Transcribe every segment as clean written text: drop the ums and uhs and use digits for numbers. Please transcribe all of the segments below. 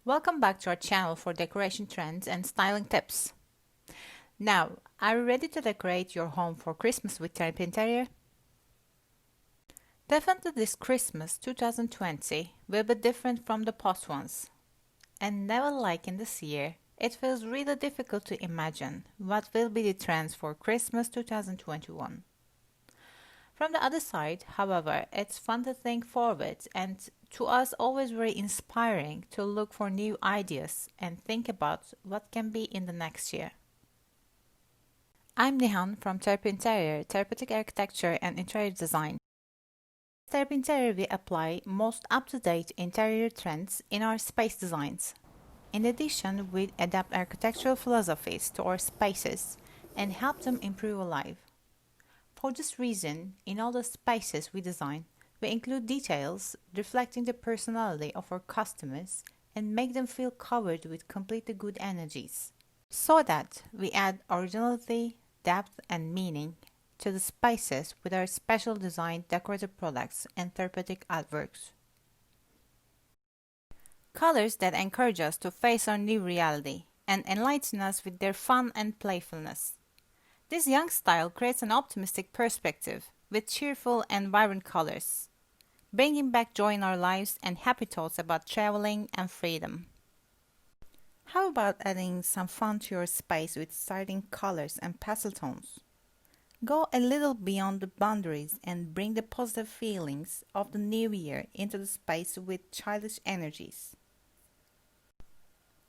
Welcome back to our channel for decoration trends and styling tips. Now, are you ready to decorate your home for Christmas with Therapinterior? Definitely this Christmas 2020 will be different from the past ones. And never like in this year, it feels really difficult to imagine what will be the trends for Christmas 2021. From the other side, however, it's fun to think forward and to us always very inspiring to look for new ideas and think about what can be in the next year. I'm Nihan from Therapinterior, Therapeutic Architecture and Interior Design. At Therapinterior, we apply most up-to-date interior trends in our space designs. In addition, we adapt architectural philosophies to our spaces and help them improve our life. For this reason, in all the spaces we design, we include details reflecting the personality of our customers and make them feel covered with completely good energies, so that we add originality, depth, and meaning to the spaces with our special designed decorative products and therapeutic artworks. Colors that encourage us to face our new reality and enlighten us with their fun and playfulness. This young style creates an optimistic perspective with cheerful and vibrant colors, bringing back joy in our lives and happy thoughts about traveling and freedom. How about adding some fun to your space with striking colors and pastel tones? Go a little beyond the boundaries and bring the positive feelings of the new year into the space with childish energies.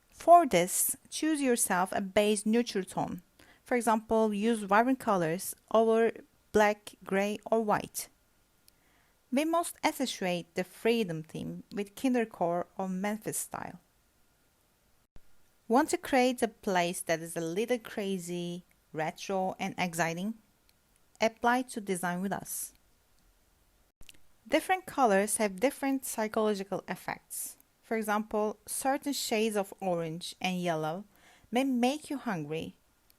For this, choose yourself a base neutral tone. For example, use vibrant colors over black, gray, or white. We must associate the freedom theme with decor or Memphis style. Want to create a place that is a little crazy, retro, and exciting? Apply to design with us. Different colors have different psychological effects. For example, certain shades of orange and yellow may make you hungry,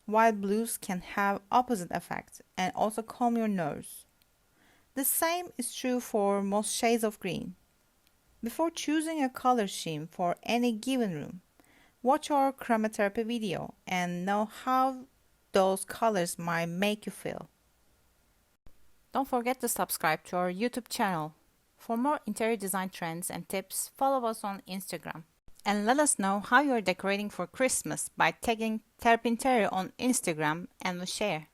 while blues can have opposite effects and also calm your nerves. The same is true for most shades of green. Before choosing a color scheme for any given room, watch our chromatherapy video and know how those colors might make you feel. Don't forget to subscribe to our YouTube channel. For more interior design trends and tips, follow us on Instagram. And let us know how you are decorating for Christmas by tagging Therapinterior on Instagram and we'll share.